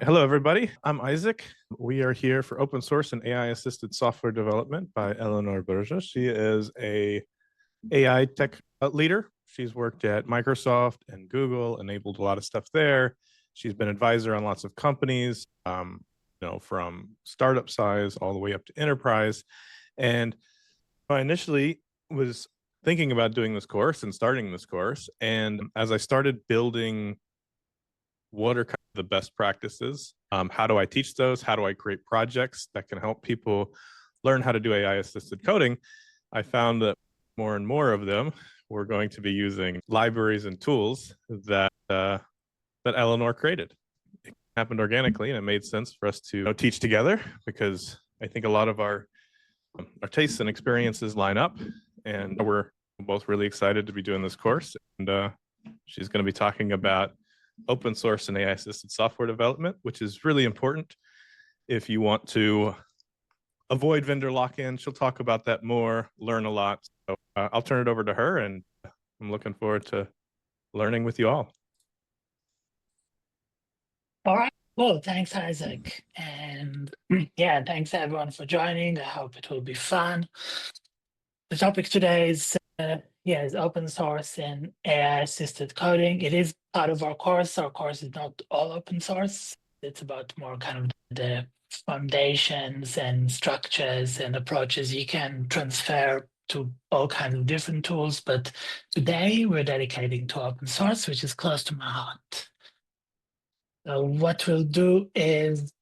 Hello, everybody. I'm Isaac. We are here for open source and AI assisted software development by Eleanor Berger. She is a AI tech leader. She's worked at Microsoft and Google, enabled a lot of stuff there. She's been advisor on lots of companies, from startup size all the way up to enterprise. And I initially was thinking about doing this course and starting this course. And as I started building what are kind of the best practices? How do I teach those? How do I create projects that can help people learn how to do AI assisted coding? I found that more and more of them were going to be using libraries and tools that Eleanor created. It happened organically, and it made sense for us to teach together because I think a lot of our tastes and experiences line up, and we're both really excited to be doing this course. And she's going to be talking about open source and AI assisted software development, which is really important if you want to avoid vendor lock-in. She'll talk about that more, learn a lot. So I'll turn it over to her, and I'm looking forward to learning with you all. All right. Well, thanks, Isaac. And yeah, thanks everyone for joining. I hope it will be fun. The topic today is open source and AI assisted coding. It is part of our course. Our course is not all open source. It's about more kind of the foundations and structures and approaches you can transfer to all kinds of different tools. But today we're dedicating to open source, which is close to my heart. What we'll do is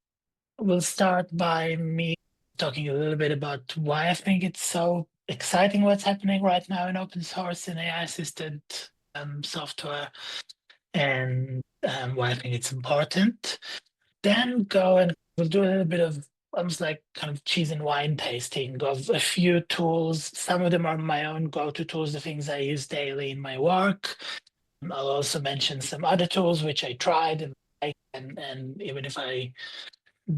we'll start by me talking a little bit about why I think it's so exciting what's happening right now in open source and AI assisted software, and why I think it's important. Then we'll do a little bit of almost like kind of cheese and wine tasting of a few tools. Some of them are my own go-to tools, the things I use daily in my work. I'll also mention some other tools which I tried and even if I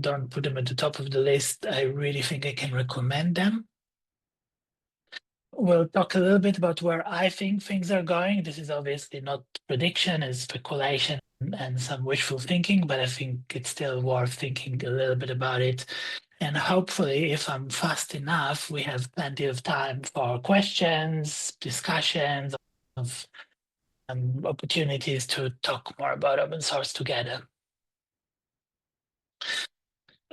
don't put them at the top of the list, I really think I can recommend them. We'll talk a little bit about where I think things are going. This is obviously not prediction, it's speculation and some wishful thinking, but I think it's still worth thinking a little bit about it. And hopefully, if I'm fast enough, we have plenty of time for questions, discussions, of opportunities to talk more about open source together.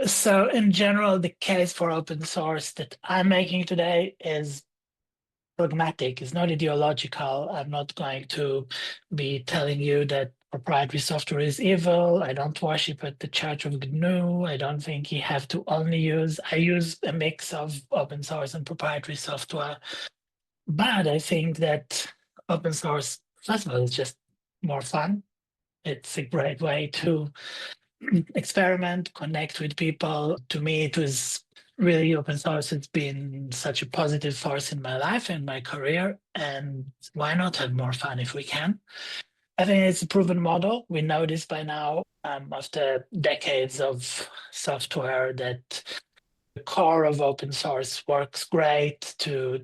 So in general, the case for open source that I'm making today is pragmatic, it's not ideological. I'm not going to be telling you that proprietary software is evil. I don't worship at the Church of GNU. I don't think you have to I use a mix of open source and proprietary software. But I think that open source, first of all, is just more fun. It's a great way to experiment, connect with people. To me, it was really open source. It's been such a positive force in my life and my career. And why not have more fun if we can? I think it's a proven model. We know this by now, after decades of software, that the core of open source works great to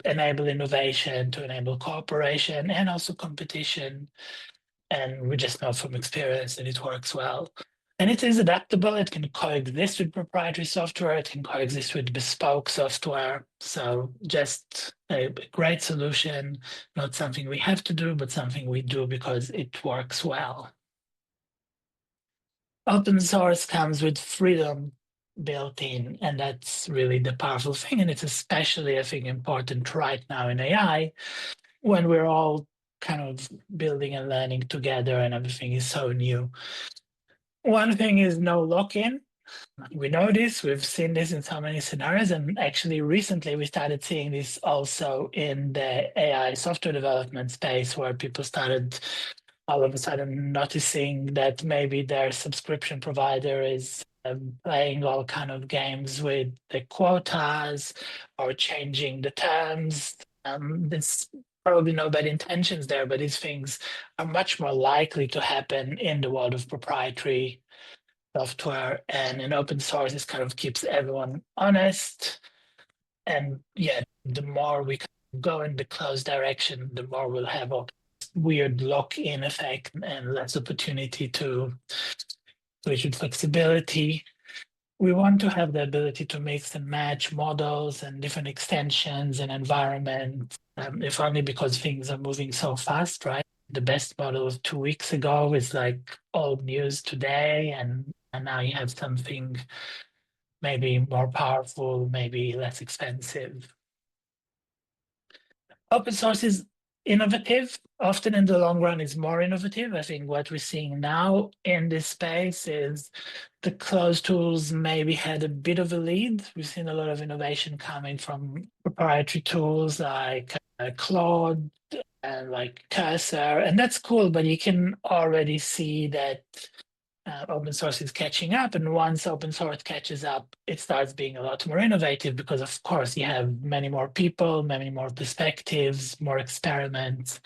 enable innovation, to enable cooperation, and also competition. And we just know from experience that it works well. And it is adaptable. It can coexist with proprietary software. It can coexist with bespoke software. So just a great solution, not something we have to do, but something we do because it works well. Open source comes with freedom built in, and that's really the powerful thing. And it's especially, I think, important right now in AI when we're all kind of building and learning together and everything is so new. One thing is no lock-in. We know this, we've seen this in so many scenarios, and actually recently we started seeing this also in the AI software development space where people started all of a sudden noticing that maybe their subscription provider is playing all kind of games with the quotas or changing the terms. There's probably no bad intentions there, but these things are much more likely to happen in the world of proprietary software, and in open source, this kind of keeps everyone honest. And yeah, the more we go in the closed direction, the more we'll have a weird lock-in effect and less opportunity to which with flexibility. We want to have the ability to mix and match models and different extensions and environments, if only because things are moving so fast, right? The best model of 2 weeks ago is like old news today, and now you have something maybe more powerful, maybe less expensive. Open source is innovative. Often in the long run is more innovative. I think what we're seeing now in this space is the closed tools maybe had a bit of a lead. We've seen a lot of innovation coming from proprietary tools like Claude and like Cursor, and that's cool, but you can already see that open source is catching up. And once open source catches up, it starts being a lot more innovative because, of course, you have many more people, many more perspectives, more experiments,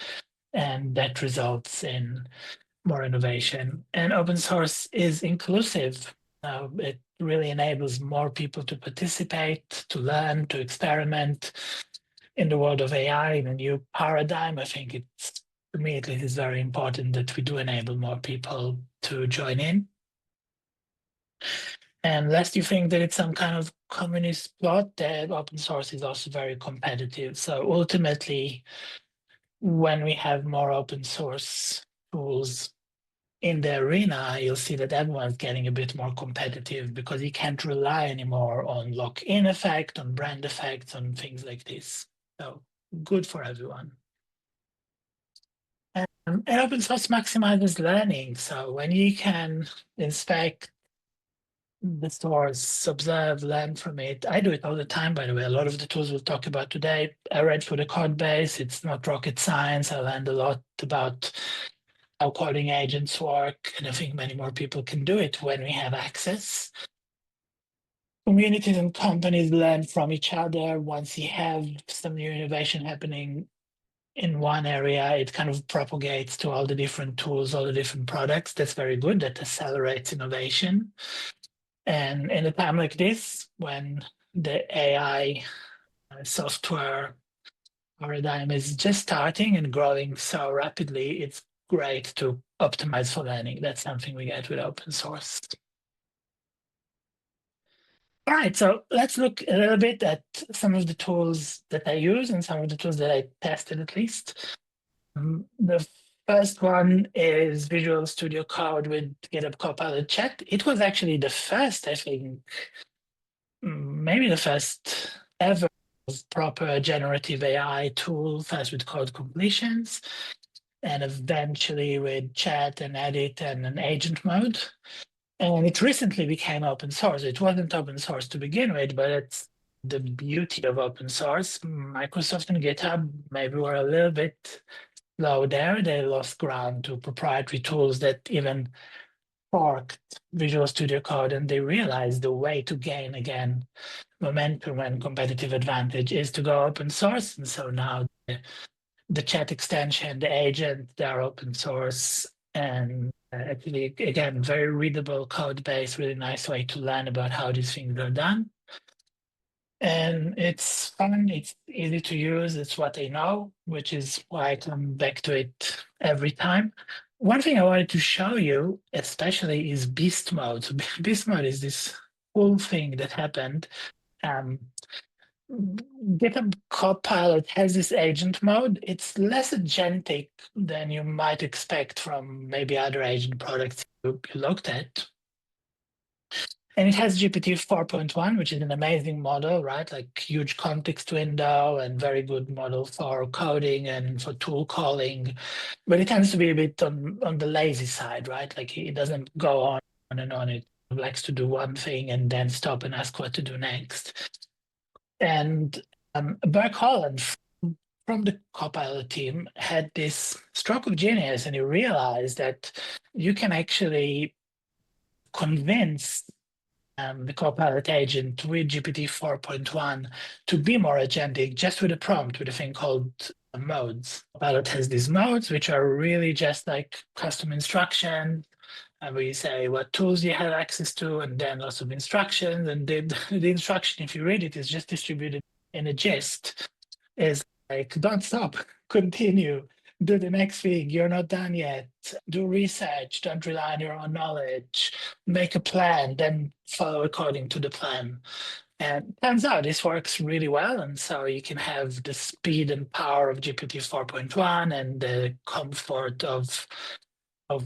and that results in more innovation. And open source is inclusive. It really enables more people to participate, to learn, to experiment in the world of AI, in a new paradigm. I think it's, to me, it is very important that we do enable more people to join in. And lest you think that it's some kind of communist plot, that open source is also very competitive. So ultimately, when we have more open source tools in the arena, you'll see that everyone's getting a bit more competitive because you can't rely anymore on lock-in effect, on brand effects, on things like this. So good for everyone. And open source maximizes learning. So when you can inspect the source, observe, learn from it. I do it all the time, by the way. A lot of the tools we'll talk about today, I read through the code base. It's not rocket science. I learned a lot about how coding agents work, and I think many more people can do it when we have access. Communities and companies learn from each other. Once you have some new innovation happening in one area, it kind of propagates to all the different tools, all the different products. That's very good. That accelerates innovation. And in a time like this, when the AI software paradigm is just starting and growing so rapidly, it's great to optimize for learning. That's something we get with open source. All right, so let's look a little bit at some of the tools that I use and some of the tools that I tested at least. The first one is Visual Studio Code with GitHub Copilot Chat. It was actually the first, I think, maybe the first ever proper generative AI tool, first with code completions, and eventually with chat and edit and an agent mode. And it recently became open source. It wasn't open source to begin with, but it's the beauty of open source. Microsoft and GitHub maybe were a little bit low there. They lost ground to proprietary tools that even forked Visual Studio Code, and they realized the way to gain again momentum and competitive advantage is to go open source. And so now the chat extension, the agent, they're open source, and actually, again, very readable code base, really nice way to learn about how these things are done. And it's fun, it's easy to use, it's what I know, which is why I come back to it every time. One thing I wanted to show you, especially, is beast mode. So beast mode is this cool thing that happened. GitHub Copilot has this agent mode. It's less agentic than you might expect from maybe other agent products you looked at. And it has GPT 4.1, which is an amazing model, right? Like huge context window and very good model for coding and for tool calling. But it tends to be a bit on the lazy side, right? Like it doesn't go on and on. It likes to do one thing and then stop and ask what to do next. And Berk Holland from the Copilot team had this stroke of genius, and he realized that you can actually convince the Copilot agent with GPT 4.1 to be more agentic just with a prompt, with a thing called modes. Copilot has these modes, which are really just like custom instruction. And we say what tools you have access to, and then lots of instructions. And the instruction, if you read it, is just distributed in a gist. Is like, don't stop, continue, do the next thing. You're not done yet. Do research. Don't rely on your own knowledge. Make a plan, then follow according to the plan. And turns out this works really well. And so you can have the speed and power of GPT 4.1 and the comfort of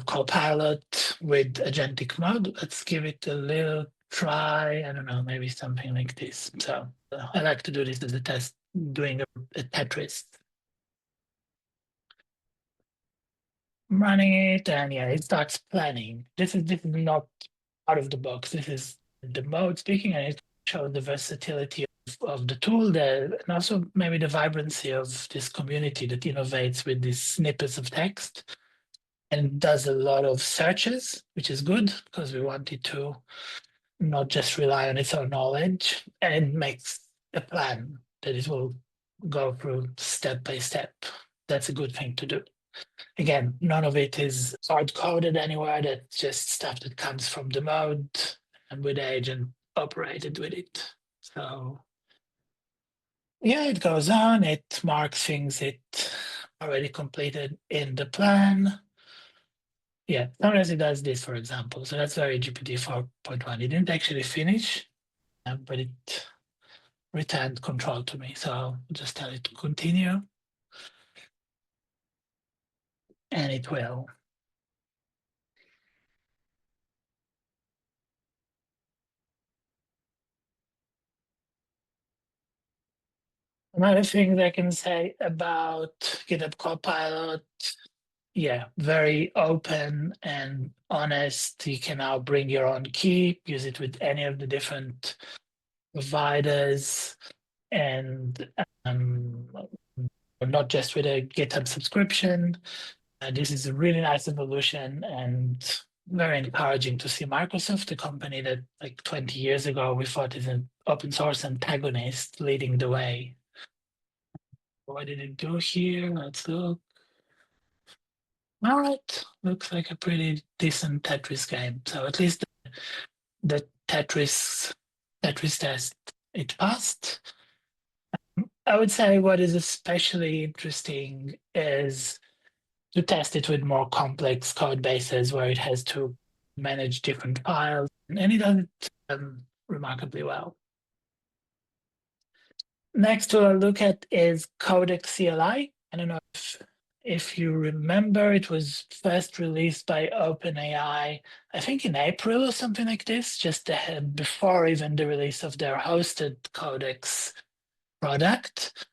Copilot with agentic mode. Let's give it a little try. I don't know, maybe something like this. So I like to do this as a test, doing a Tetris. I'm running it, and yeah, it starts planning. This is not out of the box. This is the mode speaking, and it shows the versatility of the tool there, and also maybe the vibrancy of this community that innovates with these snippets of text and does a lot of searches, which is good because we want it to not just rely on its own knowledge, and makes a plan that it will go through step by step. That's a good thing to do. Again, none of it is hard coded anywhere. That's just stuff that comes from the mode and with the agent operated with it. So yeah, it goes on. It marks things it already completed in the plan. Yeah, sometimes it does this, for example. So that's very GPT 4.1. It didn't actually finish, but it returned control to me. So I'll just tell it to continue, and it will. Another thing that I can say about GitHub Copilot, yeah, very open and honest. You can now bring your own key, use it with any of the different providers, and not just with a GitHub subscription. This is a really nice evolution and very encouraging to see Microsoft, the company that like 20 years ago we thought is an open source antagonist, leading the way. What did it do here? Let's look. All right, looks like a pretty decent Tetris game. So at least the Tetris test, it passed. I would say what is especially interesting is to test it with more complex code bases where it has to manage different files, and it does it remarkably well. Next to look at is Codex CLI. I don't know if you remember, it was first released by OpenAI, I think in April or something like this, just ahead before even the release of their hosted Codex product.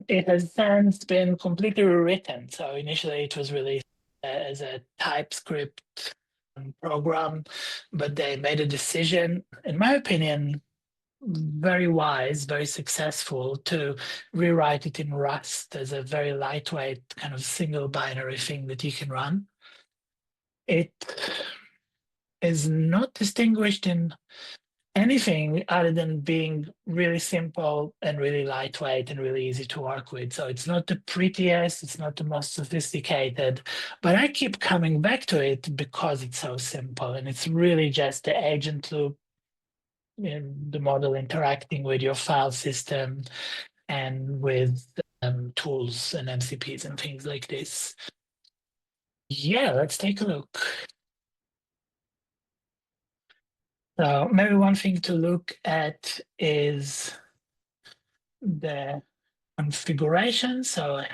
It has since been completely rewritten. So initially it was released as a TypeScript program, but they made a decision, in my opinion, very wise, very successful, to rewrite it in Rust as a very lightweight kind of single binary thing that you can run. It is not distinguished in anything other than being really simple and really lightweight and really easy to work with. So it's not the prettiest, it's not the most sophisticated, but I keep coming back to it because it's so simple, and it's really just the agent loop, the model interacting with your file system and with tools and MCPs and things like this. Yeah, let's take a look. So maybe one thing to look at is the configuration. So I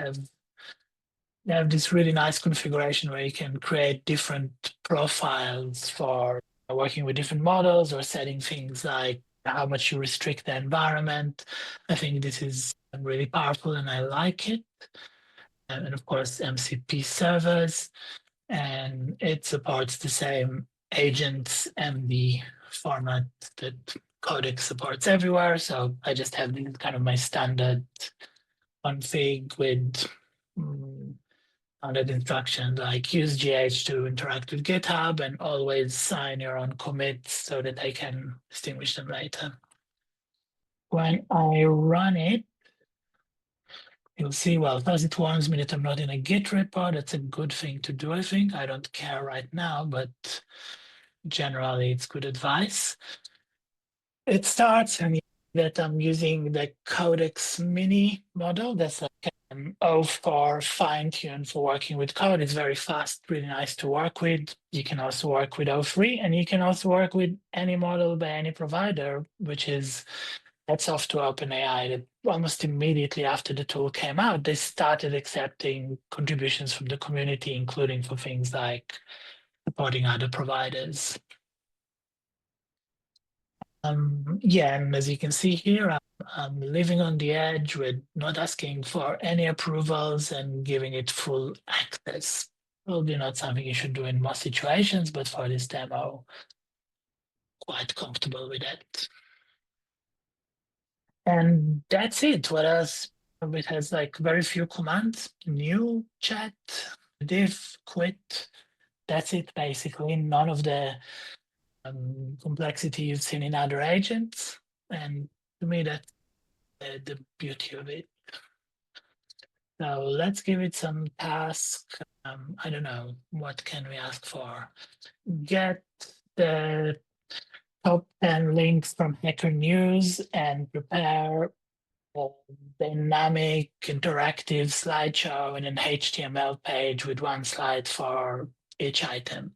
have this really nice configuration where you can create different profiles for working with different models or setting things like how much you restrict the environment. I think this is really powerful and I like it. And of course, MCP servers, and it supports the same agents and the format that Codex supports everywhere. So I just have this kind of my standard config with standard instructions like use GH to interact with GitHub and always sign your own commits so that I can distinguish them later. When I run it, you'll see, well, first it warns me that I'm not in a Git repo. That's a good thing to do, I think. I don't care right now, but generally it's good advice. It starts and that I'm using the Codex Mini model. That's O4 fine-tuned for working with code. It's very fast, really nice to work with. You can also work with O3, and you can also work with any model by any provider, which is that's off to OpenAI. That almost immediately after the tool came out, they started accepting contributions from the community, including for things like supporting other providers. Yeah, and as you can see here, I'm living on the edge with not asking for any approvals and giving it full access. Probably not something you should do in most situations, but for this demo, quite comfortable with it. And that's it. What else? It has like very few commands: new, chat, diff, quit. That's it basically. None of the complexity you've seen in other agents. And to me, that's the beauty of it. So let's give it some task. I don't know, what can we ask for? Get the top 10 links from Hacker News and prepare a dynamic interactive slideshow in an HTML page with one slide for each item.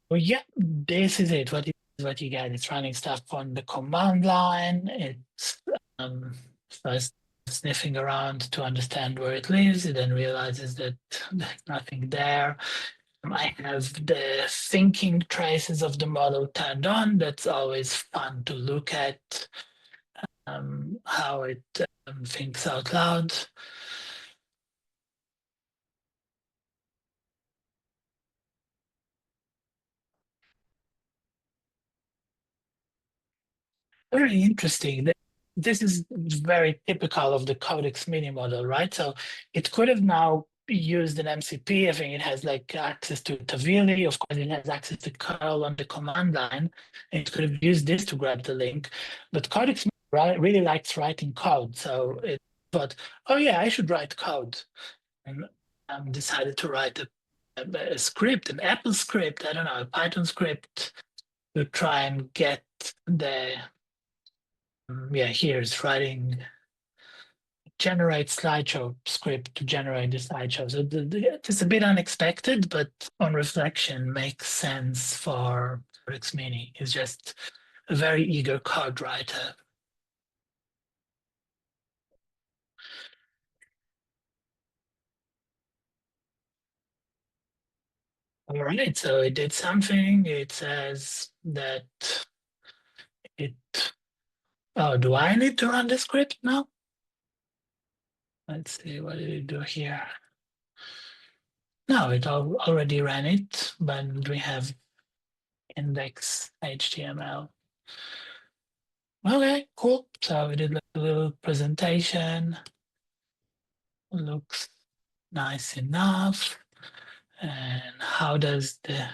Well, yeah, this is it. What you get. It's running stuff on the command line. It's first sniffing around to understand where it lives. It then realizes that there's nothing there. I have the thinking traces of the model turned on. That's always fun to look at how it thinks out loud. Very interesting. This is very typical of the Codex Mini model, right? So it could have now used an MCP. I think it has like access to Tavili. Of course, it has access to curl on the command line. It could have used this to grab the link. But Codex Mini really likes writing code. So it thought, oh yeah, I should write code. And decided to write a script, an Apple script, I don't know, a Python script to try and get the yeah, here's writing generate slideshow script to generate the slideshow. So it's a bit unexpected, but on reflection makes sense for Codex Mini. He's just a very eager code writer. All right, so it did something. It says that it, oh, do I need to run the script now? Let's see, what did it do here? No, it already ran it, but we have index HTML. Okay, cool. So we did a little presentation. Looks nice enough. And how does the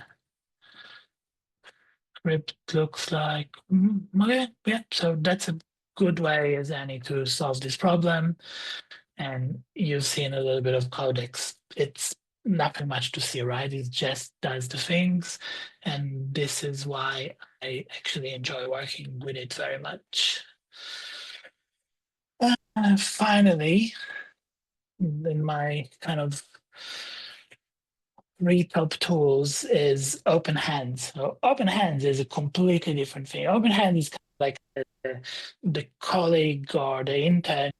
script looks like? Okay, yeah. So that's a good way as any to solve this problem. And you've seen a little bit of Codex. It's nothing much to see, right? It just does the things. And this is why I actually enjoy working with it very much. Finally, in my kind of three top tools is Open Hands. So Open Hands is a completely different thing. Open Hands is kind of like the colleague or the intern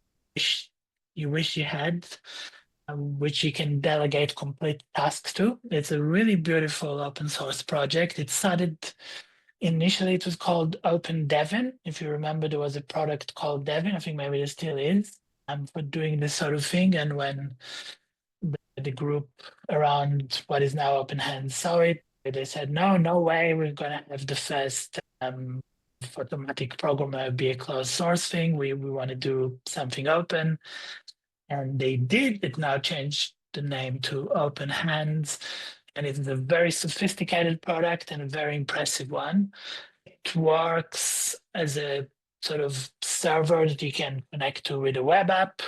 you wish you had, which you can delegate complete tasks to. It's a really beautiful open source project. It started initially, it was called Open Devin. If you remember, there was a product called Devin. I think maybe there still is for doing this sort of thing. And when the group around what is now Open Hands saw it, they said, no way, we're going to have the first automatic programmer be a closed source thing. We want to do something open. And they did. It now changed the name to Open Hands. And it's a very sophisticated product and a very impressive one. It works as a sort of server that you can connect to with a web app.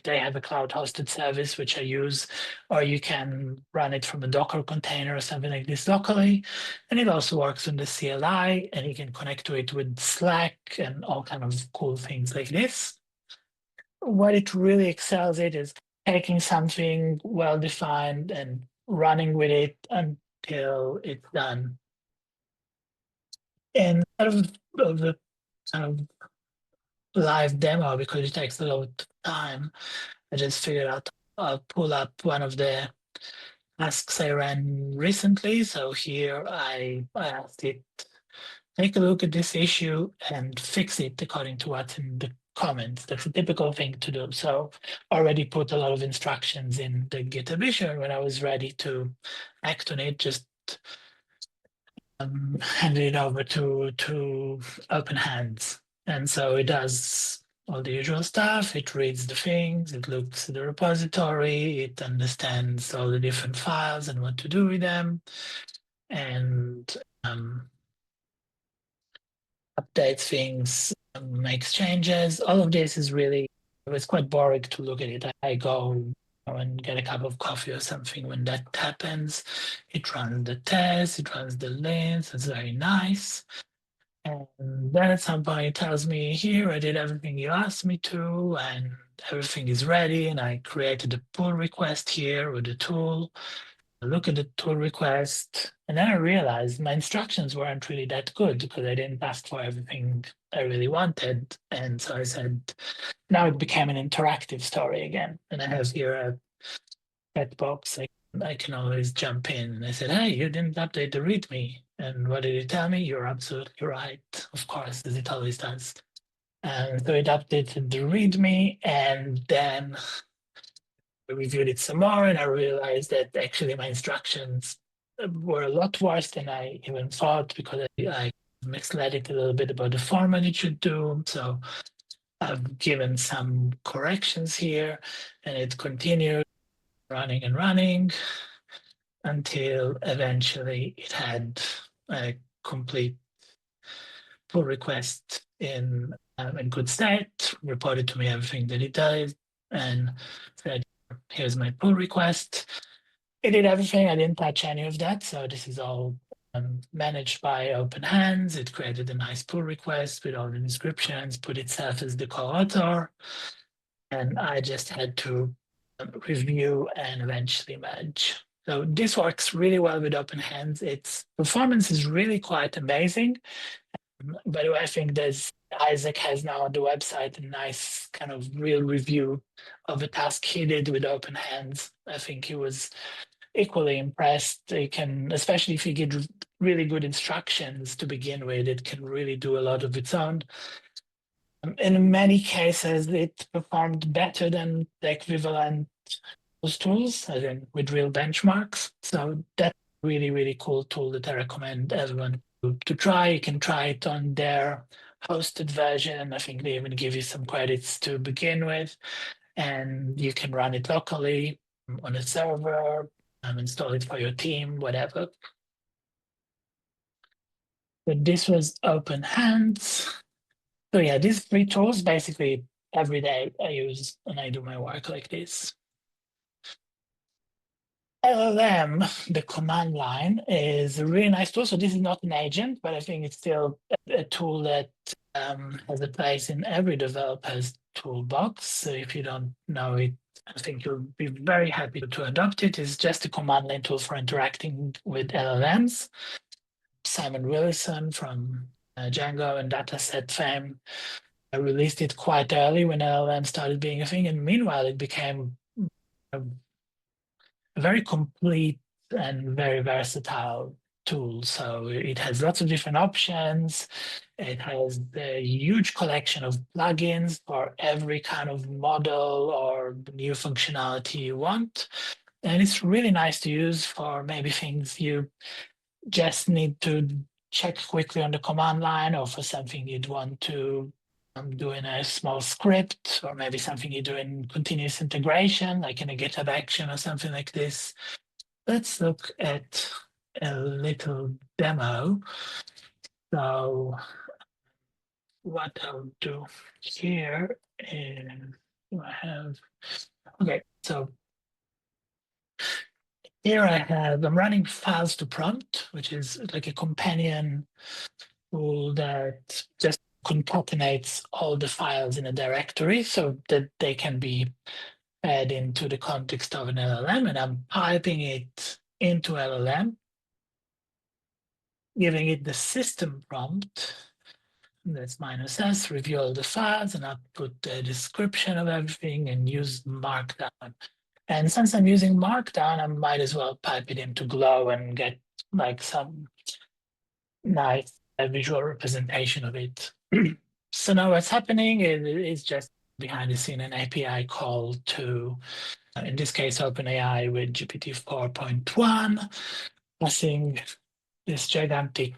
They have a cloud hosted service, which I use, or you can run it from a Docker container or something like this locally. And it also works on the CLI, and you can connect to it with Slack and all kind of cool things like this. What it really excels at is taking something well-defined and running with it until it's done. And of the kind of live demo, because it takes a lot of time, I just figured out I'll pull up one of the tasks I ran recently. So here I asked it, take a look at this issue and fix it according to what's in the comments. That's a typical thing to do. So already put a lot of instructions in the GitHub issue. And when I was ready to act on it, just handed it over to Open Hands. And so it does all the usual stuff. It reads the things, it looks at the repository, it understands all the different files and what to do with them, and updates things, makes changes. All of this is really, it was quite boring to look at it. I go and get a cup of coffee or something when that happens. It runs the test, it runs the lints, it's very nice. And then at some point it tells me, here, I did everything you asked me to, and everything is ready. And I created a pull request here with the tool. I look at the tool request, and then I realized my instructions weren't really that good because I didn't ask for everything I really wanted. And so I said, now it became an interactive story again. And I have here a chat box. I can always jump in. And I said, hey, you didn't update the README. And what did it tell me? You're absolutely right, of course, as it always does. And so it updated the README, and then I reviewed it some more, and I realized that actually my instructions were a lot worse than I even thought, because I misled it a little bit about the format it should do. So I've given some corrections here, and it continued running and running until eventually it had a complete pull request in good state, reported to me everything that it does, and said, here's my pull request. It did everything. I didn't touch any of that. So this is all managed by Open Hands. It created a nice pull request with all the descriptions, put itself as the co-author, and I just had to review and eventually merge. So this works really well with Open Hands. Its performance is really quite amazing. By the way, I think Isaac has now on the website a nice kind of real review of a task he did with Open Hands. I think he was equally impressed. They can, especially if you get really good instructions to begin with, it can really do a lot of its own. In many cases, it performed better than the equivalent tools, as in with real benchmarks. So that's a really, really cool tool that I recommend everyone to try. You can try it on their hosted version. I think they even give you some credits to begin with, and you can run it locally on a server, install it for your team, whatever. But this was Open Hands. So yeah, these three tools basically every day I use when I do my work like this. LLM, the command line, is a really nice tool. So this is not an agent, but I think it's still a tool that has a place in every developer's toolbox. So if you don't know it, I think you'll be very happy to adopt it. It's just a command line tool for interacting with LLMs. Simon Willison from Django and Dataset fame released it quite early when LLM started being a thing. And meanwhile, it became a very complete and very versatile tool. So it has lots of different options. It has a huge collection of plugins for every kind of model or new functionality you want. And it's really nice to use for maybe things you just need to check quickly on the command line, or for something you'd want to do in a small script, or maybe something you do in continuous integration, like in a GitHub action or something like this. Let's look at a little demo. So what I'll do here is do I have? Okay, so here I'm running files to prompt, which is like a companion tool that just concatenates all the files in a directory so that they can be fed into the context of an LLM, and I'm piping it into LLM, giving it the system prompt. That's -s, review all the files, and output the description of everything and use Markdown. And since I'm using Markdown, I might as well pipe it into Glow and get like some nice visual representation of it. So now what's happening is just behind the scene an API call to, in this case, OpenAI with GPT 4.1, passing this gigantic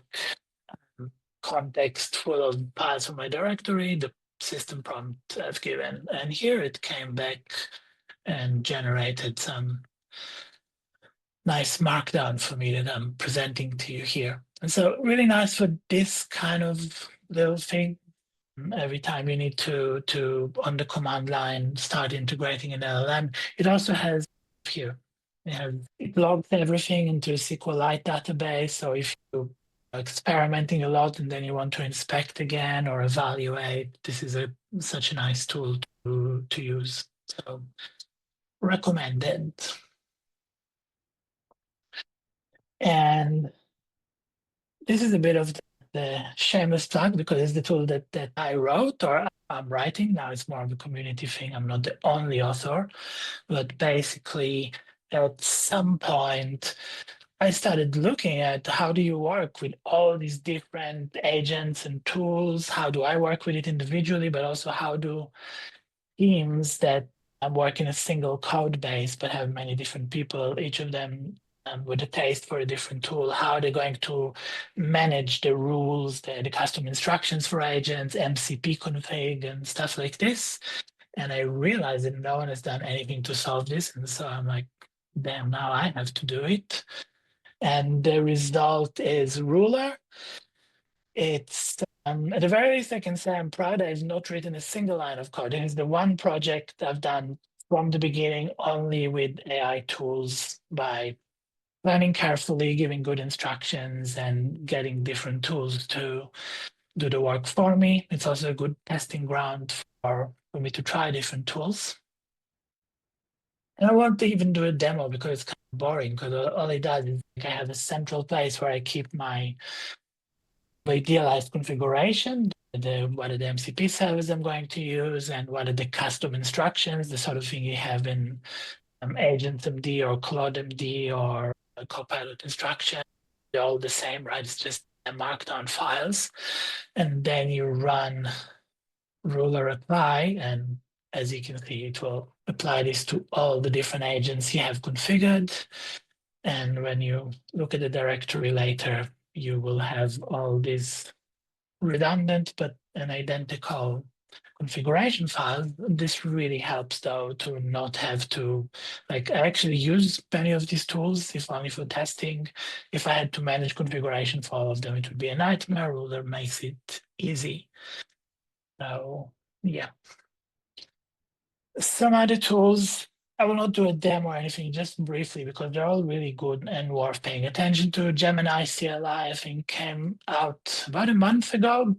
context full of files from my directory, the system prompt I've given. And here it came back and generated some nice markdown for me that I'm presenting to you here. And so really nice for this kind of little thing. Every time you need to on the command line start integrating an LLM, it also has here. It logs everything into a SQLite database. So if you are experimenting a lot and then you want to inspect again or evaluate, this is such a nice tool to use. So recommended. And this is a bit of the shameless plug because it's the tool that I wrote or I'm writing. Now it's more of a community thing. I'm not the only author, but basically at some point I started looking at how do you work with all these different agents and tools? How do I work with it individually, but also how do teams that work in a single code base but have many different people, each of them with a taste for a different tool, how are they going to manage the rules, the custom instructions for agents, MCP config, and stuff like this. And I realized that no one has done anything to solve this. And so I'm like, damn, now I have to do it. And the result is Ruler. It's at the very least, I can say I'm proud I've not written a single line of code. It is the one project I've done from the beginning only with AI tools by planning carefully, giving good instructions, and getting different tools to do the work for me. It's also a good testing ground for me to try different tools. And I won't even do a demo because it's kind of boring because all it does is I have a central place where I keep my idealized configuration, what are the MCP servers I'm going to use, and what are the custom instructions, the sort of thing you have in AgentMD or CloudMD or Copilot instruction. They're all the same, right? It's just markdown files. And then you run ruler apply, and as you can see, it will apply this to all the different agents you have configured. And when you look at the directory later, you will have all these redundant but an identical configuration file. This really helps though to not have to, like, I actually use many of these tools, if only for testing. If I had to manage configuration for all of them, it would be a nightmare. Ruler makes it easy. So yeah. Some other tools, I will not do a demo or anything, just briefly, because they're all really good and worth paying attention to. Gemini CLI, I think, came out about a month ago.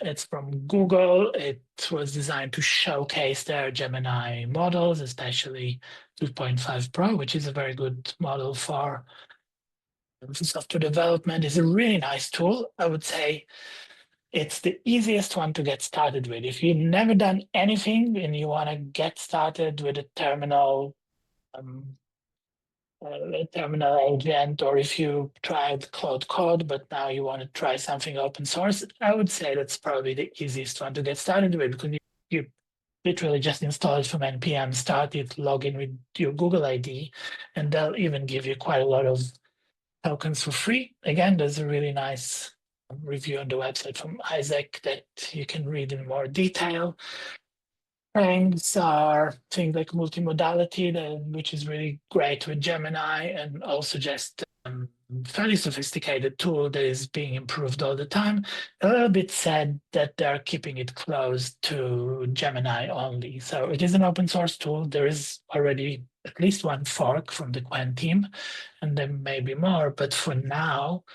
It's from Google. It was designed to showcase their Gemini models, especially 2.5 Pro, which is a very good model for software development. It's a really nice tool. I would say it's the easiest one to get started with. If you've never done anything and you want to get started with a terminal agent, or if you tried Cloud Code, but now you want to try something open source, I would say that's probably the easiest one to get started with, because you literally just install it from NPM, start it, log in with your Google ID, and they'll even give you quite a lot of tokens for free. Again, there's a really nice review on the website from Isaac that you can read in more detail. Things are things like multimodality, which is really great with Gemini, and also just fairly sophisticated tool that is being improved all the time. A little bit sad that they're keeping it close to Gemini only. So it is an open source tool. There is already at least one fork from the Quen team, and there may be more. But for now,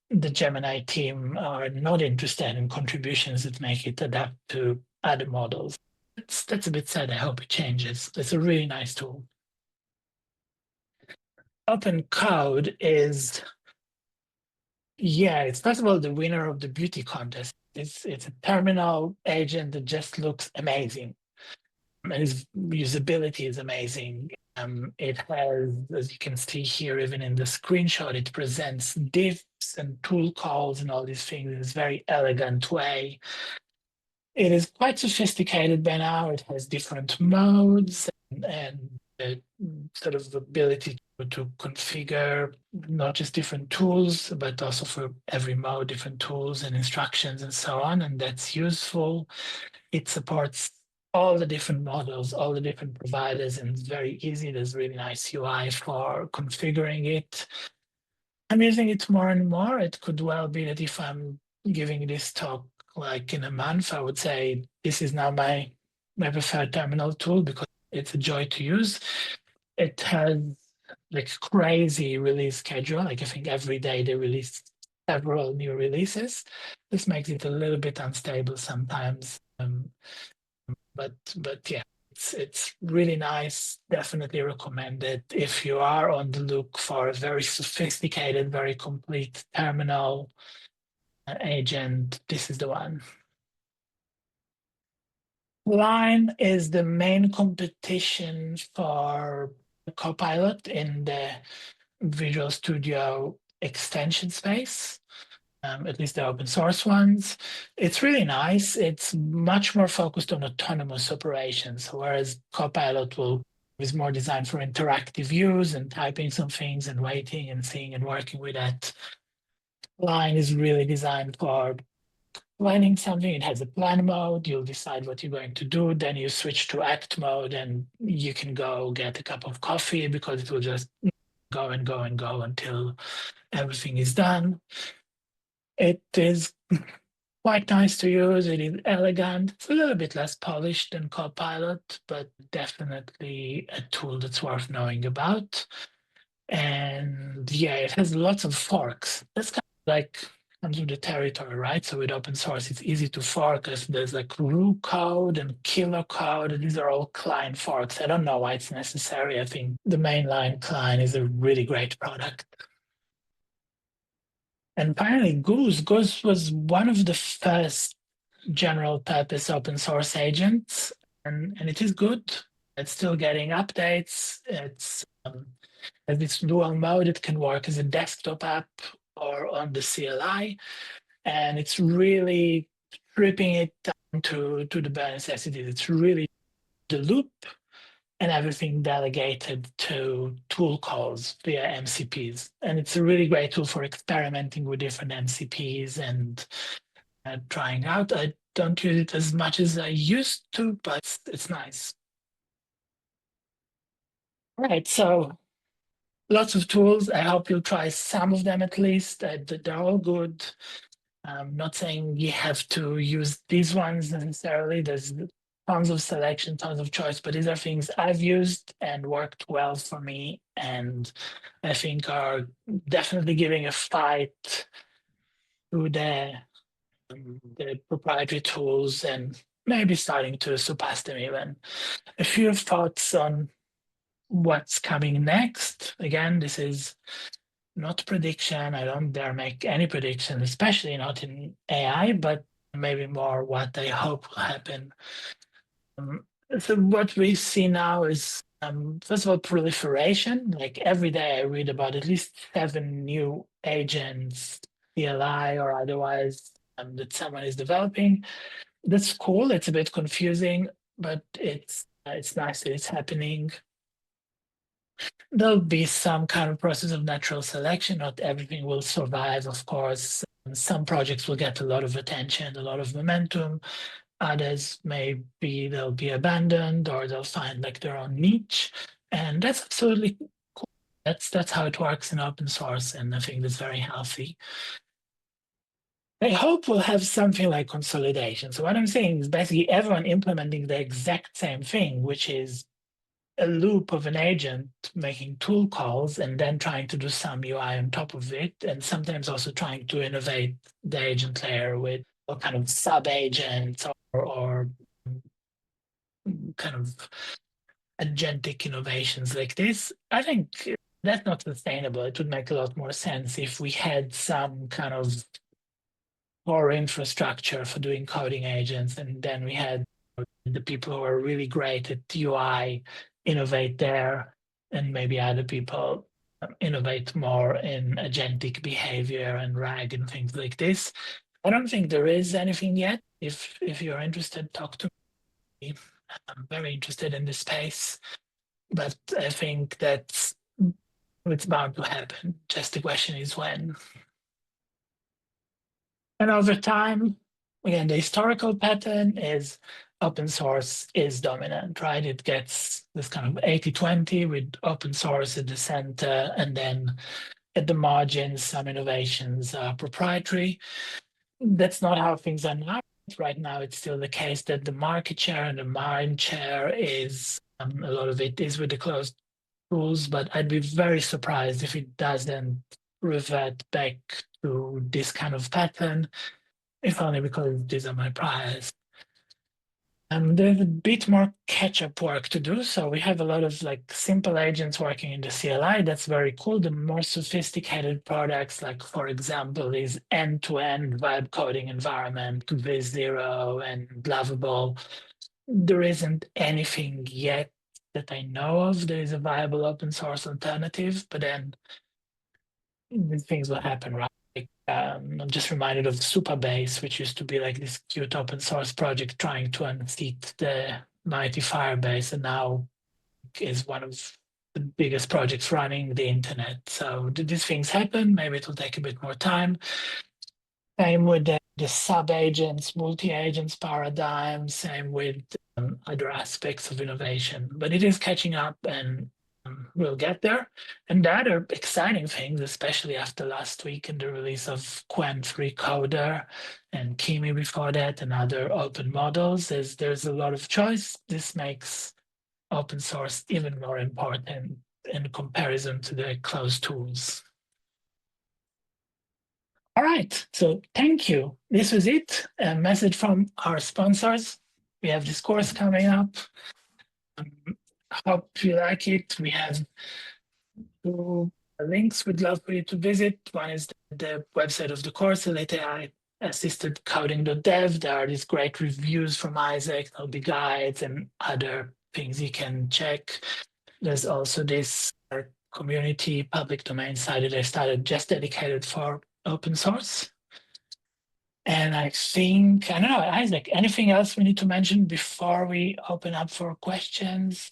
the Gemini team are not interested in contributions that make it adapt to other models. That's a bit sad. I hope it changes. It's a really nice tool. Open code is, yeah, it's first of all the winner of the beauty contest. It's a terminal agent that just looks amazing. And its usability is amazing. It has, as you can see here, even in the screenshot, it presents diffs and tool calls and all these things in this very elegant way. It is quite sophisticated by now. It has different modes and sort of ability to configure not just different tools, but also for every mode, different tools and instructions and so on. And that's useful. It supports all the different models, all the different providers, and it's very easy. There's really nice UI for configuring it. I'm using it more and more. It could well be that if I'm giving this talk like in a month, I would say this is now my preferred terminal tool because it's a joy to use. It has like crazy release schedule. Like I think every day they release several new releases. This makes it a little bit unstable sometimes. But yeah, it's really nice. Definitely recommend it if you are on the look for a very sophisticated, very complete terminal agent. This is the one. Line is the main competition for Copilot in the Visual Studio extension space. At least the open source ones. It's really nice. It's much more focused on autonomous operations, whereas Copilot is more designed for interactive use and typing some things and waiting and seeing and working with that. Line is really designed for planning something. It has a plan mode. You'll decide what you're going to do. Then you switch to act mode and you can go get a cup of coffee because it will just go and go and go until everything is done. It is quite nice to use. It is elegant. It's a little bit less polished than Copilot, but definitely a tool that's worth knowing about. And yeah, it has lots of forks. That's kind of like comes with the territory, right? So with open source, it's easy to fork. There's like root code and kilo code. And these are all Klein forks. I don't know why it's necessary. I think the mainline Klein is a really great product. And finally, Goose. Goose was one of the first general purpose open source agents, and it is good. It's still getting updates. It's has this dual mode. It can work as a desktop app or on the CLI, and it's really stripping it down to the bare necessities. It's really the loop and everything delegated to tool calls via MCPs. And it's a really great tool for experimenting with different MCPs and trying out. I don't use it as much as I used to, but it's nice. All right, so lots of tools. I hope you'll try some of them at least. They're all good. I'm not saying you have to use these ones necessarily. There's tons of selection, tons of choice, but these are things I've used and worked well for me, and I think are definitely giving a fight to the proprietary tools and maybe starting to surpass them even. A few thoughts on what's coming next. Again, this is not prediction. I don't dare make any prediction, especially not in AI, but maybe more what I hope will happen. So what we see now is, first of all, proliferation. Like every day I read about at least 7 new agents, CLI or otherwise, that someone is developing. That's cool. It's a bit confusing, but it's nice that it's happening. There'll be some kind of process of natural selection. Not everything will survive, of course. Some projects will get a lot of attention, a lot of momentum. Others they'll be abandoned or they'll find like their own niche. And that's absolutely cool. That's how it works in open source, and I think that's very healthy. I hope we'll have something like consolidation. So what I'm saying is basically everyone implementing the exact same thing, which is a loop of an agent making tool calls and then trying to do some UI on top of it, and sometimes also trying to innovate the agent layer with all kind of sub agents or kind of agentic innovations like this. I think that's not sustainable. It would make a lot more sense if we had some kind of core infrastructure for doing coding agents, and then we had the people who are really great at UI innovate there, and maybe other people innovate more in agentic behavior and RAG and things like this. I don't think there is anything yet. If you're interested, talk to me. I'm very interested in this space, but I think that's it's bound to happen. Just the question is when. And over time, again, the historical pattern is open source is dominant, right? It gets this kind of 80-20 with open source at the center, and then at the margins, some innovations are proprietary. That's not how things are now. Right now, it's still the case that the market share and the mind share is a lot of it is with the closed tools, but I'd be very surprised if it doesn't revert back to this kind of pattern, if only because these are my priors. There's a bit more catch-up work to do. So we have a lot of like simple agents working in the CLI. That's very cool. The more sophisticated products, like for example, is end-to-end vibe coding environment, V0 and Lovable. There isn't anything yet that I know of. There is a viable open source alternative, but then these things will happen, right? I'm just reminded of Supabase, which used to be like this cute open source project trying to unseat the mighty Firebase, and now is one of the biggest projects running the internet. So these things happen. Maybe it will take a bit more time. Same with the sub-agents, multi-agents paradigm, same with other aspects of innovation. But it is catching up, and we'll get there. And the other exciting things, especially after last week and the release of Quen 3 Coder and Kimi before that and other open models, is there's a lot of choice. This makes open source even more important in comparison to the closed tools. All right, so thank you. This was it. A message from our sponsors. We have this course coming up. Hope you like it. We have two links we'd love for you to visit. One is the website of the course, AI assisted coding.dev. There are these great reviews from Isaac. There'll be guides and other things you can check. There's also this community public domain site that I started just dedicated for open source. And I think, I don't know, Isaac, anything else we need to mention before we open up for questions?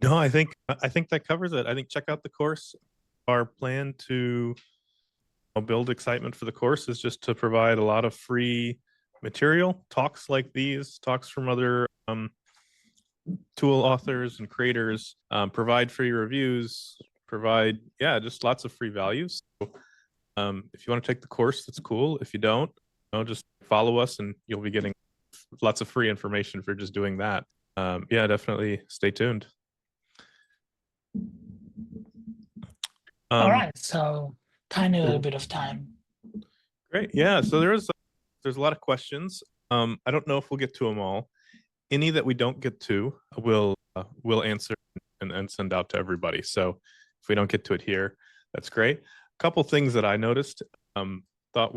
No, I think that covers it. I think check out the course. Our plan to build excitement for the course is just to provide a lot of free material, talks like these, talks from other tool authors and creators, provide free reviews, provide, just lots of free values. So, if you want to take the course, that's cool. If you don't, just follow us and you'll be getting lots of free information for just doing that. Definitely stay tuned. All right, so tiny little bit of time. Great. Yeah. So there's a lot of questions. I don't know if we'll get to them all. Any that we don't get to, we'll answer and send out to everybody. So if we don't get to it here, that's great. A couple things that I noticed, thought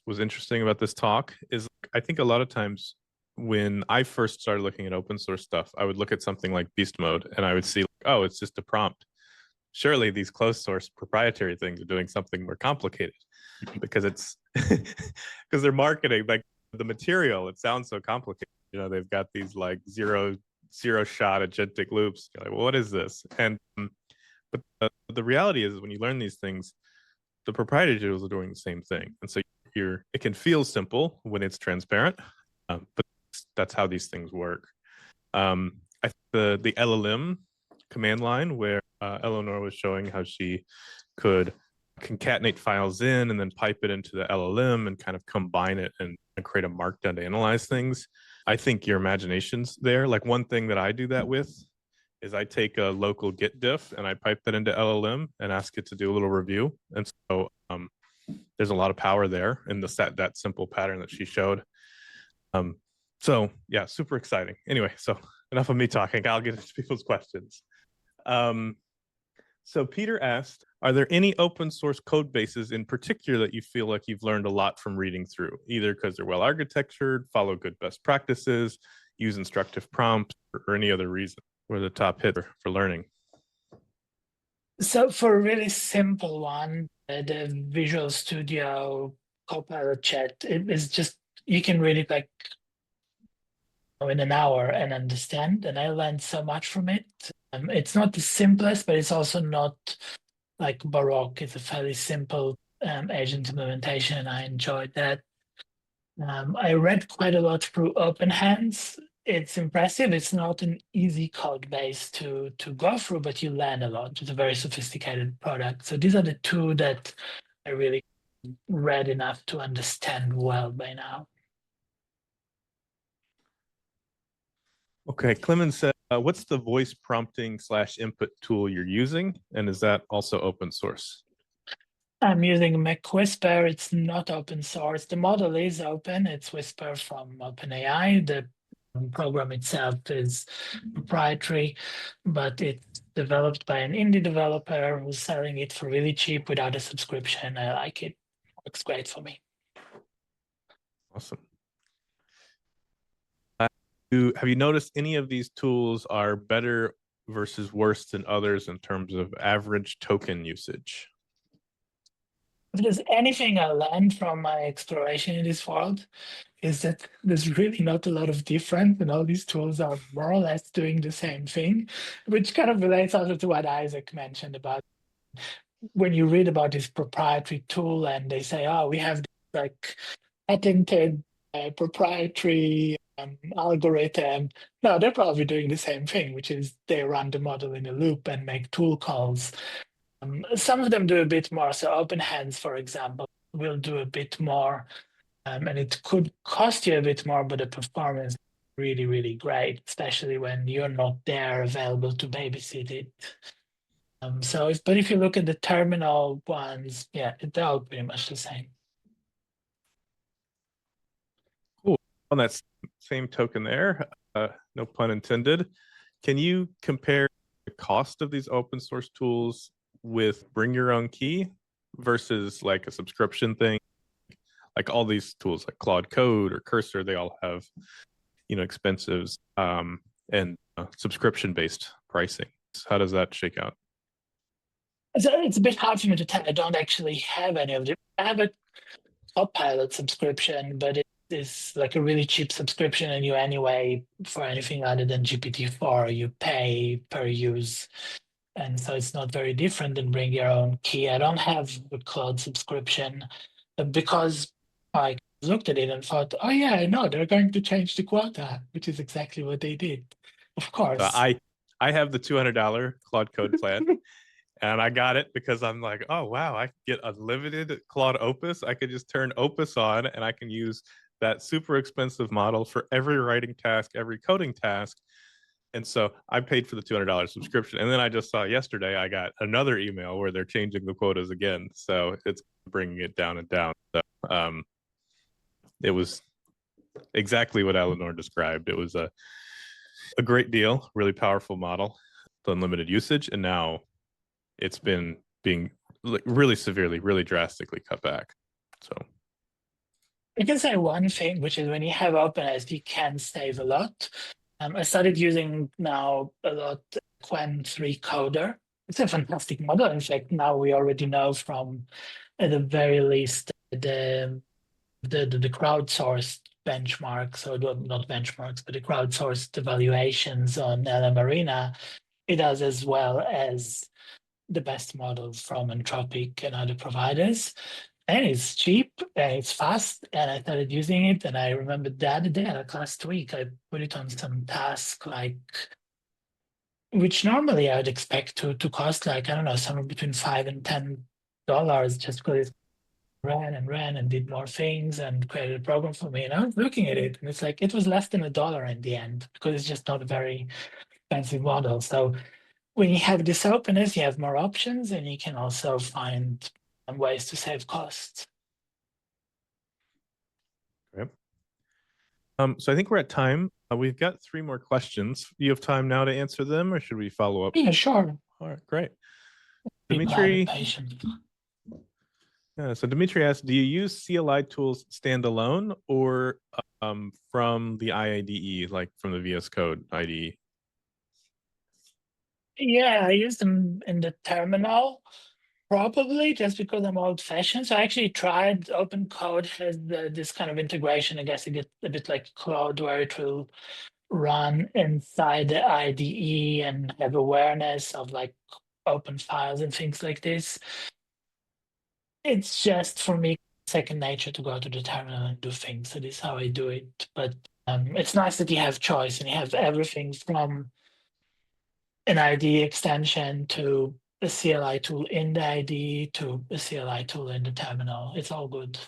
was interesting about this talk is I think a lot of times when I first started looking at open source stuff, I would look at something like beast mode and I would see, oh, it's just a prompt. Surely these closed source proprietary things are doing something more complicated because it's because they're marketing like the material. It sounds so complicated. They've got these like zero shot agentic loops. You're like, well, what is this? And but the reality is when you learn these things, the proprietary tools are doing the same thing. And so it can feel simple when it's transparent, but that's how these things work. I think the LLM command line where Eleanor was showing how she could concatenate files in and then pipe it into the LLM and kind of combine it and create a markdown to analyze things. I think your imagination's there. Like one thing that I do that with is I take a local Git diff and I pipe that into LLM and ask it to do a little review. And so there's a lot of power there in that simple pattern that she showed. So yeah, super exciting. Anyway, so enough of me talking. I'll get into people's questions. So Peter asked, are there any open source code bases in particular that you feel like you've learned a lot from reading through, either because they're well architectured, follow good best practices, use instructive prompts, or any other reason? Or the top hit for learning? So for a really simple one, the Visual Studio Copilot chat, it is just, you can read it like in an hour and understand. And I learned so much from it. It's not the simplest, but it's also not like Baroque. It's a fairly simple agent implementation, and I enjoyed that. I read quite a lot through OpenHands. It's impressive. It's not an easy code base to go through, but you learn a lot. It's a very sophisticated product. So these are the two that I really read enough to understand well by now. Okay, Clemens said, what's the voice prompting / input tool you're using? And is that also open source? I'm using MacWhisper. It's not open source. The model is open. It's Whisper from OpenAI. The program itself is proprietary, but it's developed by an indie developer who's selling it for really cheap without a subscription. I like it. Works great for me. Awesome. Have you noticed any of these tools are better versus worse than others in terms of average token usage? If there's anything I learned from my exploration in this world, is that there's really not a lot of difference, and all these tools are more or less doing the same thing, which kind of relates also to what Isaac mentioned about when you read about this proprietary tool and they say, oh, we have this like patented proprietary algorithm. No, they're probably doing the same thing, which is they run the model in a loop and make tool calls. Some of them do a bit more. So OpenHands, for example, will do a bit more. And it could cost you a bit more, but the performance is really, really great, especially when you're not there available to babysit it. But if you look at the terminal ones, yeah, they're all pretty much the same. Cool. On that same token there, no pun intended, can you compare the cost of these open source tools with bring your own key versus like a subscription thing? Like all these tools like Claude Code or Cursor, they all have, expensives and subscription-based pricing. How does that shake out? So it's a bit hard for me to tell. I don't actually have any of them. I have a Copilot subscription, but it is like a really cheap subscription, and you anyway, for anything other than GPT-4, you pay per use. And so it's not very different than bring your own key. I don't have a cloud subscription because I looked at it and thought, oh yeah, I know they're going to change the quota, which is exactly what they did. Of course. I have the $200 Claude Code plan. And I got it because I'm like, oh, wow, I can get unlimited Claude Opus. I could just turn Opus on and I can use that super expensive model for every writing task, every coding task. And so I paid for the $200 subscription. And then I just saw yesterday, I got another email where they're changing the quotas again. So it's bringing it down and down. So it was exactly what Eleanor described. It was a great deal, really powerful model, unlimited usage. And now it's been being really severely, really drastically cut back. So I can say one thing, which is when you have OpenSD, you can save a lot. I started using now a lot Qwen 3 Coder. It's a fantastic model. In fact, now we already know from at the very least the crowdsourced benchmarks, or not benchmarks, but the crowdsourced evaluations on LM Arena. It does as well as the best models from Anthropic and other providers. And it's cheap and it's fast. And I started using it. And I remember the other day, like last week, I put it on some task like which normally I would expect to cost like, I don't know, somewhere between $5 and $10 just because it ran and did more things and created a program for me. And I was looking at it and it's like it was less than $1 in the end because it's just not a very expensive model. So when you have this openness, you have more options and you can also find ways to save costs. Okay. So I think we're at time. We've got 3 more questions. Do you have time now to answer them, or should we follow up? Yeah, sure. All right, great. People have a Dimitri, patient. yeah, so Dimitri asked, do you use CLI tools standalone or from the IIDE, like from the VS Code IDE? Yeah, I use them in the terminal, probably just because I'm old-fashioned. So I actually tried Open Code has this kind of integration. I guess it gets a bit like Cloud, where it will run inside the IDE and have awareness of like open files and things like this. It's just for me second nature to go to the terminal and do things. So this is how I do it. But it's nice that you have choice and you have everything from an ID extension to a CLI tool in the ID to a CLI tool in the terminal. It's all good.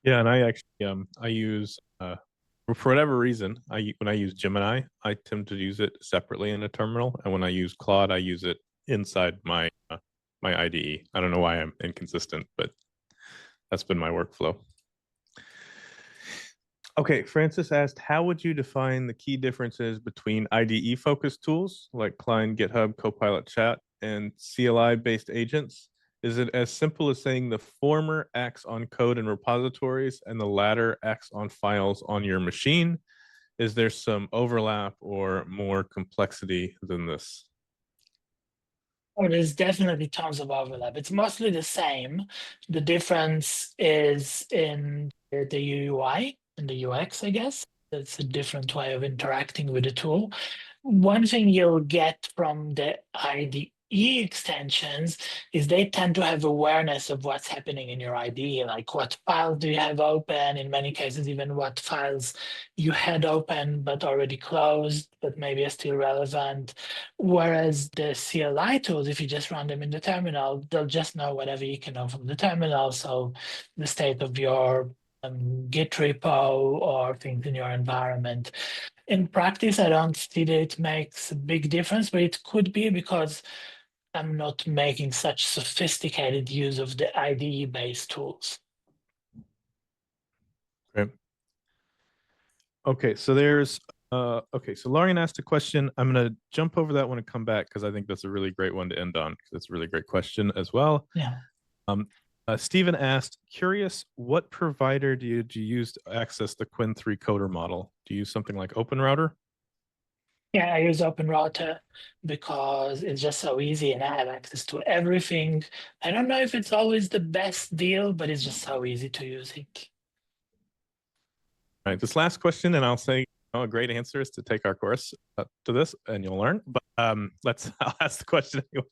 Yeah, and I actually I use for whatever reason, when I use Gemini, I tend to use it separately in a terminal, and when I use Claude, I use it inside my IDE. I don't know why I'm inconsistent, but that's been my workflow. Okay, Francis asked, how would you define the key differences between IDE focused tools like Klein, GitHub, Copilot Chat, and CLI based agents? Is it as simple as saying the former acts on code and repositories and the latter acts on files on your machine? Is there some overlap or more complexity than this? Oh, there's definitely tons of overlap. It's mostly the same. The difference is in the UI and the UX, I guess. It's a different way of interacting with the tool. One thing you'll get from the IDE extensions is they tend to have awareness of what's happening in your IDE, like what files do you have open, in many cases, even what files you had open but already closed, but maybe are still relevant. Whereas the CLI tools, if you just run them in the terminal, they'll just know whatever you can know from the terminal. So the state of your Git repo or things in your environment. In practice, I don't see that it makes a big difference, but it could be because I'm not making such sophisticated use of the IDE-based tools. Great. Okay, so there's okay, so Lauren asked a question. I'm gonna jump over that one and come back because I think that's a really great one to end on because it's a really great question as well. Yeah. Um, Stephen asked, curious, what provider do you use to access the Quinn 3 coder model? Do you use something like OpenRouter? Yeah, I use OpenRouter because it's just so easy and I have access to everything. I don't know if it's always the best deal, but it's just so easy to use it. All right, this last question, and I'll say a great answer is to take our course to this, and you'll learn. But I'll ask the question anyway.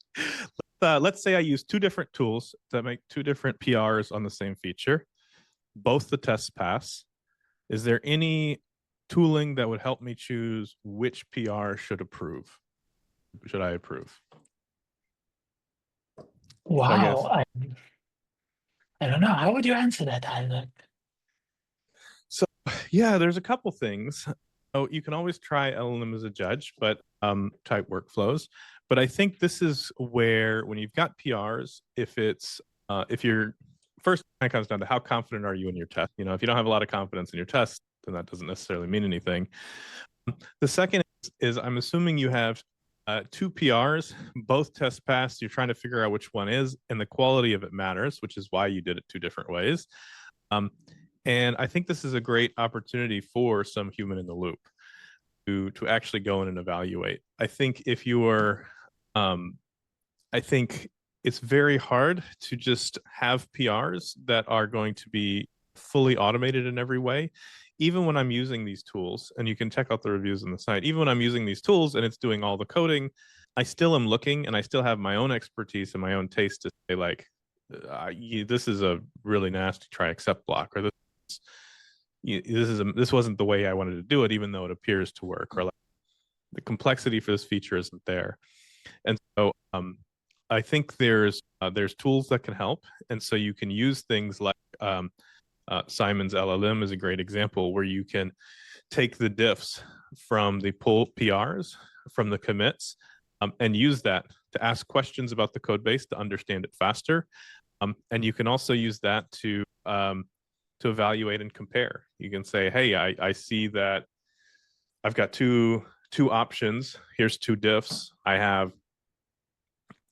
Let's say I use 2 different tools that make 2 different PRs on the same feature. Both the tests pass. Is there any tooling that would help me choose which PR should I approve? Wow, I don't know. How would you answer that, Isaac? So yeah, there's a couple things. Oh, you can always try LLM as a judge, but type workflows. But I think this is where when you've got PRs, if you're first, it comes down to how confident are you in your test. You know, if you don't have a lot of confidence in your test, then that doesn't necessarily mean anything. The second is I'm assuming you have 2 PRs, both tests passed. You're trying to figure out which one is, and the quality of it matters, which is why you did it 2 different ways. And I think this is a great opportunity for some human in the loop to actually go in and evaluate. I think if you are, I think it's very hard to just have PRs that are going to be fully automated in every way. Even when I'm using these tools, and you can check out the reviews on the site, even when I'm using these tools and it's doing all the coding, I still am looking and I still have my own expertise and my own taste to say, like, this is a really nasty try accept block, or this wasn't the way I wanted to do it, even though it appears to work, or like, the complexity for this feature isn't there. And so I think there's tools that can help. And so you can use things like Simon's LLM is a great example where you can take the diffs from the pull PRs, from the commits, and use that to ask questions about the code base to understand it faster. And you can also use that to evaluate and compare. You can say, hey, I see that I've got two options. Here's two diffs. I have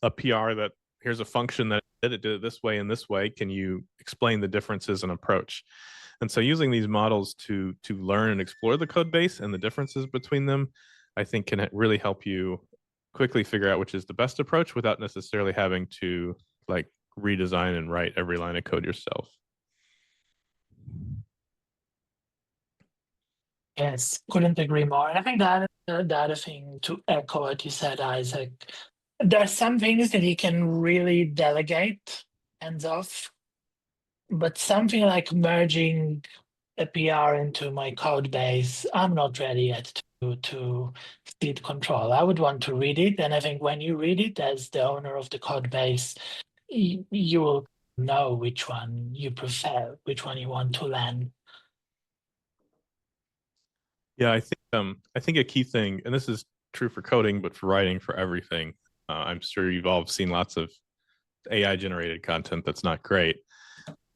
a PR that here's a function that did it this way and this way. Can you explain the differences in approach? And so using these models to learn and explore the code base and the differences between them, I think can really help you quickly figure out which is the best approach without necessarily having to like redesign and write every line of code yourself. Yes, couldn't agree more. And I think that the other thing to echo what you said, Isaac, there are some things that you can really delegate hands off, but something like merging a PR into my code base, I'm not ready yet to cede control. I would want to read it, and I think when you read it as the owner of the code base, you will know which one you prefer, which one you want to land. Yeah, I think a key thing, and this is true for coding, but for writing, for everything. I'm sure you've all seen lots of AI generated content that's not great.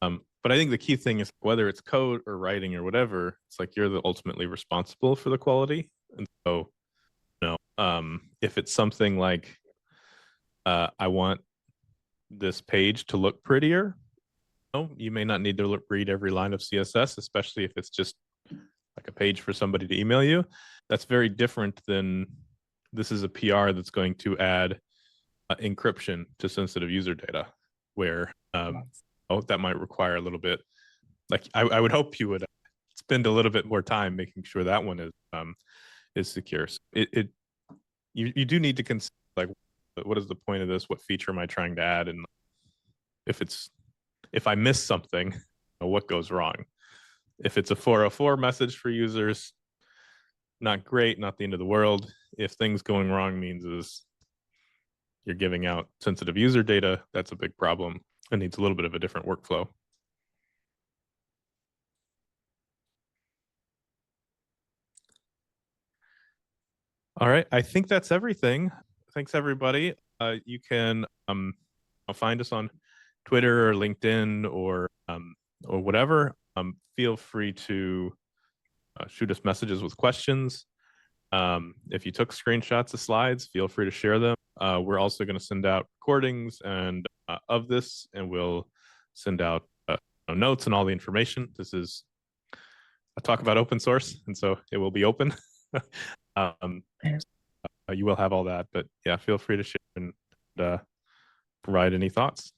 But I think the key thing is whether it's code or writing or whatever, it's like you're the ultimately responsible for the quality. And so, if it's something like I want this page to look prettier, you may not need to read every line of CSS, especially if it's just like a page for somebody to email you. That's very different than this is a PR that's going to add encryption to sensitive user data, where that might require a little bit. Like I would hope you would spend a little bit more time making sure that one is secure. So you do need to consider like what is the point of this? What feature am I trying to add? And if I miss something, what goes wrong? If it's a 404 message for users, not great, not the end of the world. If things going wrong means is you're giving out sensitive user data, that's a big problem. It needs a little bit of a different workflow. All right, I think that's everything. Thanks, everybody. You can find us on Twitter or LinkedIn or whatever. Feel free to shoot us messages with questions. If you took screenshots of slides, feel free to share them. We're also going to send out recordings and of this, and we'll send out notes and all the information. This is a talk about open source, and so it will be open. You will have all that, but yeah, feel free to share and provide any thoughts.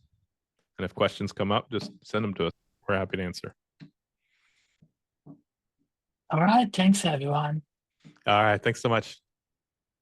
And if questions come up, just send them to us. We're happy to answer. All right, thanks everyone. All right, thanks so much.